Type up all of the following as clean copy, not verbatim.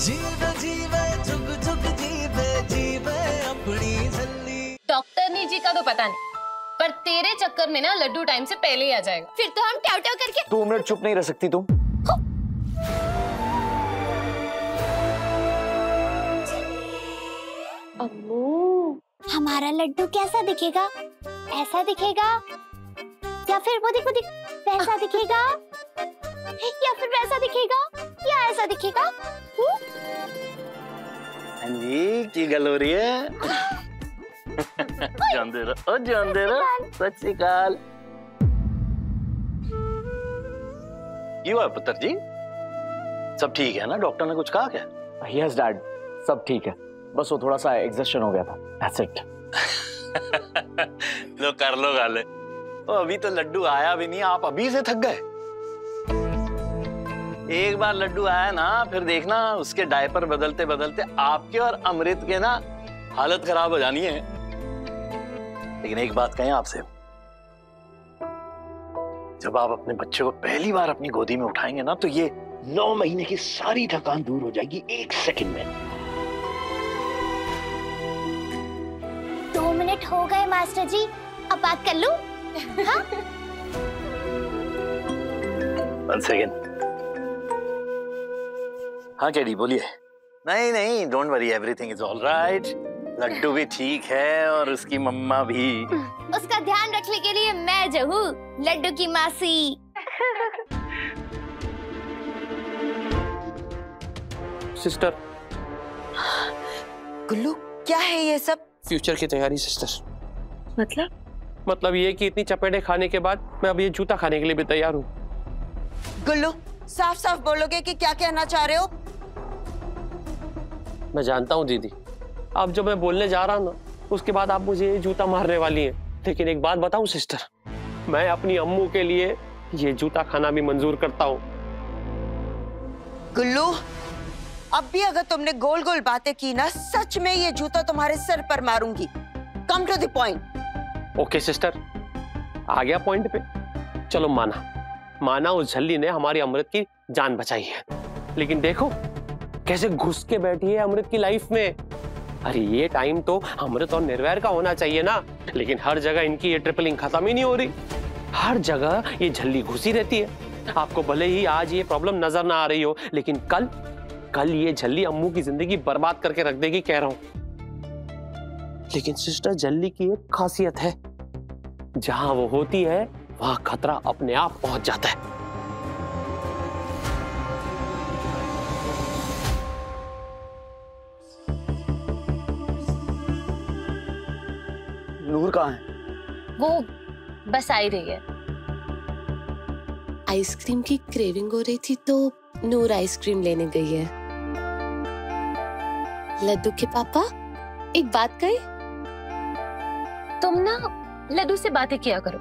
जीवे जीवे झुक झुक जीवे जीवे अपनी झल्ली। डॉक्टरनी जी का तो पता नहीं, पर तेरे चक्कर में ना लड्डू टाइम से पहले ही आ जाएगा। फिर तो हम ट्याव ट्याव करके 2 मिनट चुप नहीं रह सकती तुम? अम्मू, हमारा लड्डू कैसा दिखेगा? ऐसा दिखेगा या फिर वो देखो वैसा दिखेगा या फिर वैसा दिखेगा या ऐसा दिखेगा? हाँ जी, की गल हो रही है? जान दे रहा, सत श्री अकाल। क्यों है पुत्र जी, सब ठीक है ना? डॉक्टर ने कुछ कहा क्या? यस डैड, सब ठीक है, बस वो थोड़ा सा एग्जॉस्शन हो गया था, दैट्स इट। लो कर लो गाले। अभी तो लड्डू आया भी नहीं, आप अभी से थक गए। एक बार लड्डू आया ना, फिर देखना उसके डायपर बदलते बदलते आपके और अमृत के ना हालत खराब हो जानी है। लेकिन एक बात कहें आपसे, जब आप अपने बच्चे को पहली बार अपनी गोदी में उठाएंगे ना, तो ये 9 महीने की सारी थकान दूर हो जाएगी 1 सेकंड में। 2 मिनट हो गए मास्टर जी, अब बात कर लूं? हाँ? 1 सेकंड। हाँ कैडी बोलिए। नहीं नहीं, don't worry, everything is all right. लड्डू भी ठीक है और उसकी मम्मा भी। उसका ध्यान रखने के लिए मैं जो हूँ, लड्डू की मासी। सिस्टर। गुल्लू, क्या है ये सब? फ्यूचर की तैयारी सिस्टर। मतलब ये कि इतनी चपेटे खाने के बाद मैं अब ये जूता खाने के लिए भी तैयार हूँ। गुल्लू, साफ साफ बोलोगे कि क्या कहना चाह रहे हो? मैं जानता हूँ दीदी, अब जो मैं बोलने जा रहा हूँ ना, उसके बाद आप मुझे ये जूता मारने वाली हैं। लेकिन एक बात बताऊं सिस्टर, मैं अपनी अम्मू के लिए ये जूता खाना भी मंजूर करता हूँ। गुल्लू, अब भी अगर तुमने गोल गोल बातें की ना, सच में ये जूता तुम्हारे सर पर मारूंगी। Come to the point. Okay sister, आ गया पॉइंट पे। चलो माना उस झल्ली ने हमारी अमृत की जान बचाई है, लेकिन देखो कैसे घुस के बैठी है अमृत की लाइफ में। अरे ये टाइम तो अमृत और निर्वैर का होना चाहिए ना, लेकिन हर जगह इनकी ये ट्रिपलिंग खत्म ही नहीं हो रही। हर जगह ये झल्ली घुसी रहती है। आपको भले ही आज ये प्रॉब्लम नजर ना आ रही हो, लेकिन कल ये झल्ली अम्मू की जिंदगी बर्बाद करके रख देगी, कह रहा हूं। लेकिन सिस्टर, झल्ली की एक खासियत है, जहां वो होती है वहां खतरा अपने आप पहुंच जाता है। नूर कहाँ है? वो बस आ ही रही है। आइसक्रीम की क्रेविंग हो रही थी तो नूर आइसक्रीम लेने गई है। लड्डू के पापा, एक बात कही? तुम ना लड्डू से बातें किया करो,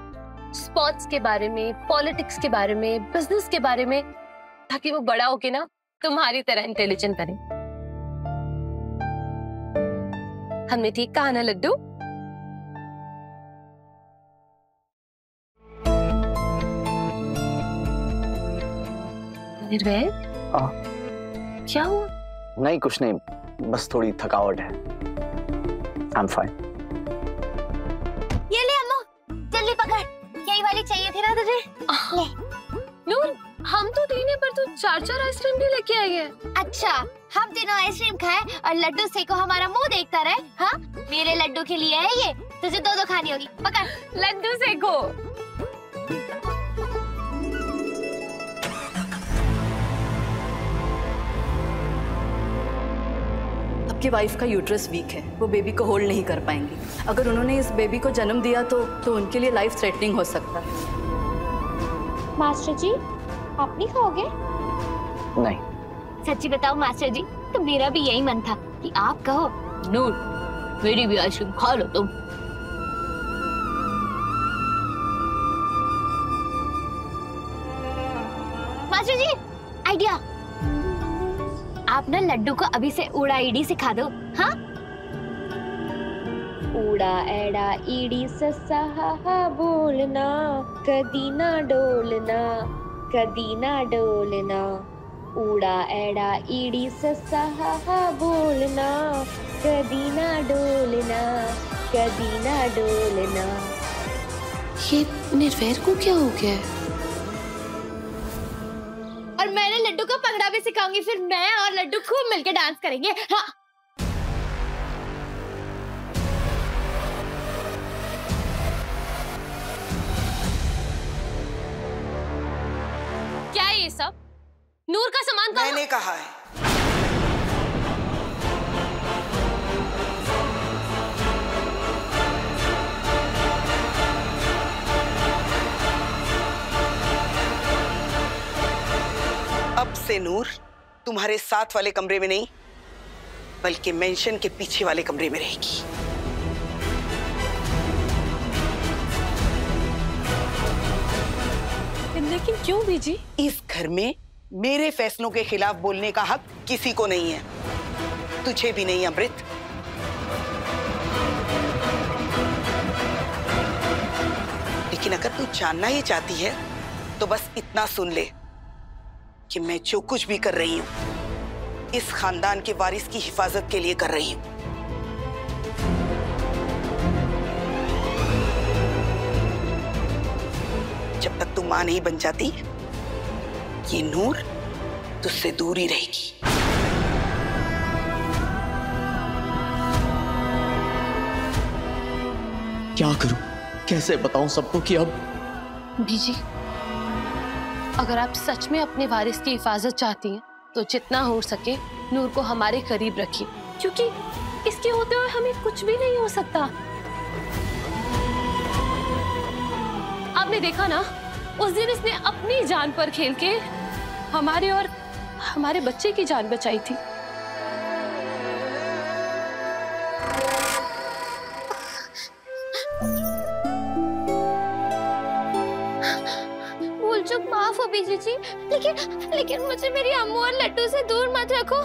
स्पोर्ट्स के बारे में, पॉलिटिक्स के बारे में, बिजनेस के बारे में, ताकि वो बड़ा होके ना तुम्हारी तरह इंटेलिजेंट बने। हमने ठीक कहा ना लड्डू? निर्वैर, क्या हुआ? नहीं कुछ नहीं, बस थोड़ी थकावट है। I am fine. ये ले अम्मू, जल्दी पकड़, यही वाली चाहिए थी ना तुझे? ले। नूर, हम तो 3 है पर तू 4 आइसक्रीम भी लेके आई है। अच्छा, हम तीनों आइसक्रीम खाए और लड्डू से को हमारा मुंह देखता रहे? हाँ, मेरे लड्डू के लिए है ये, तुझे 2-2 खानी होगी। पकड़। लड्डू से को। आपकी वाइफ का यूट्रस वीक है, वो बेबी को होल्ड नहीं कर पाएंगी। अगर उन्होंने इस बेबी को जन्म दिया तो उनके लिए लाइफ थ्रेटनिंग हो सकता है। मास्टर जी, आप नहीं खाओगे? नहीं। सच्ची बताओ मास्टर जी, तो मेरा भी यही मन था कि आप कहो। नूर, मेरी भी आइसक्रीम खा लो तुम। मास्टर जी, आइडिया। आप ना लड्डू को अभी से उड़ा ईडी सिखा दो। हाँ, उड़ा एड़ा ईडी ससा हा हा बोलना, कदी ना डोलना, कदी ना डोलना। ऊड़ा एड़ा ईड़ी ससा हा हा बोलना, कदी ना डोलना, कदी ना डोलना। ये निर्वैर को क्या हो गया है? और मैंने लड्डू को पगड़ा भी सिखाऊंगी, फिर मैं और लड्डू खूब मिलके डांस करेंगे। हाँ। क्या है ये सब? नूर का सामान कहाँ? मैंने कहा है। अब से नूर तुम्हारे साथ वाले कमरे में नहीं, बल्कि मेंशन के पीछे वाले कमरे में रहेगी। लेकिन क्यों बीजी? इस घर में मेरे फैसलों के खिलाफ बोलने का हक किसी को नहीं है, तुझे भी नहीं अमृत। लेकिन अगर तू जानना ही चाहती है तो बस इतना सुन ले कि मैं जो कुछ भी कर रही हूं इस खानदान के वारिस की हिफाजत के लिए कर रही हूं। जब तक तू मां नहीं बन जाती ये नूर तुझसे दूर ही रहेगी। क्या करूं, कैसे बताऊं सबको कि अब? बीजी, अगर आप सच में अपने वारिस की हिफाजत चाहती हैं तो जितना हो सके नूर को हमारे करीब रखिए, क्योंकि इसके होते हुए हमें कुछ भी नहीं हो सकता। आपने देखा ना, उस दिन इसने अपनी जान पर खेल के हमारे और हमारे बच्चे की जान बचाई थी। भूल चूक माफ हो बीजी जी, लेकिन मुझे मेरी अम्मू और लड्डू से दूर मत रखो,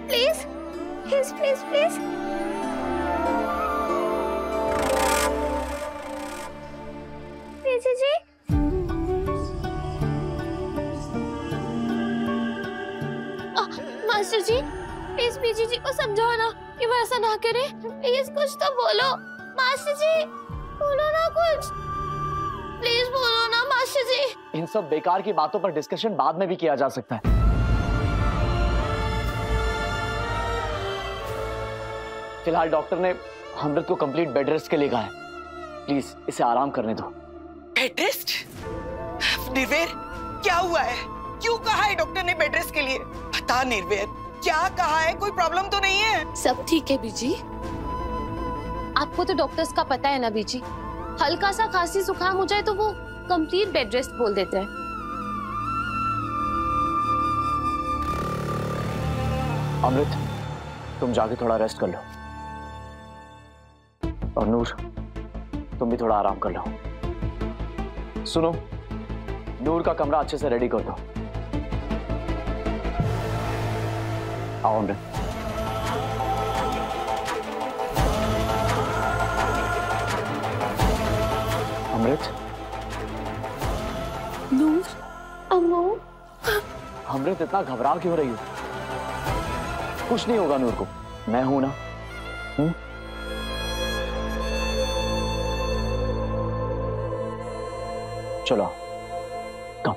please please please please. Biji ji, master ji please Biji ji को समझाओ ना कि वो ऐसा ना करे, प्लीज कुछ तो बोलो। मास्टर जी बोलो ना कुछ, प्लीज बोलो ना मास्टर जी। इन सब बेकार की बातों पर डिस्कशन बाद में भी किया जा सकता है। फिलहाल डॉक्टर ने अमृत को कंप्लीट बेड रेस्ट के लिए कहा है, प्लीज इसे आराम करने दो। Bed rest? निर्वैर क्या हुआ है? क्यों कहा है डॉक्टर ने बेड रेस्ट के लिए? बता निर्वैर, क्या कहा है? कोई प्रॉब्लम तो नहीं है? सब ठीक है बीजी। आपको तो डॉक्टर्स का पता है ना बीजी, हल्का सा खांसी जुकाम हो जाए तो वो कंप्लीट बेड रेस्ट बोल देते हैं। अमृत तुम जाके थोड़ा रेस्ट कर लो, और नूर तुम भी थोड़ा आराम कर लो। सुनो, नूर का कमरा अच्छे से रेडी कर दो। आओ अमृत। अमृत, नूर, अम्मू। अमृत इतना घबरा क्यों रही हो? कुछ नहीं होगा नूर को, मैं हूं ना। चलो कम।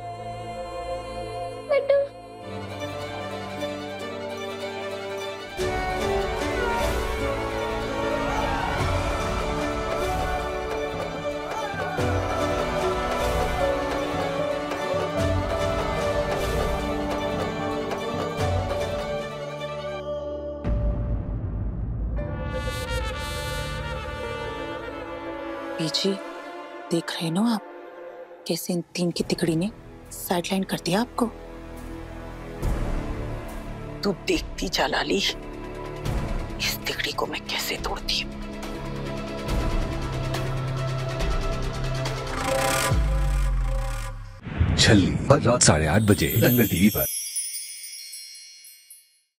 बीजी देख रहे हो आप कैसे इन तीन की तिकड़ी ने साइडलाइन कर दिया आपको? तू देखती जा लाली, इस तिकड़ी को मैं कैसे तोड़ती हूँ। छल्ली रात 8:30 बजे रंग टीवी पर।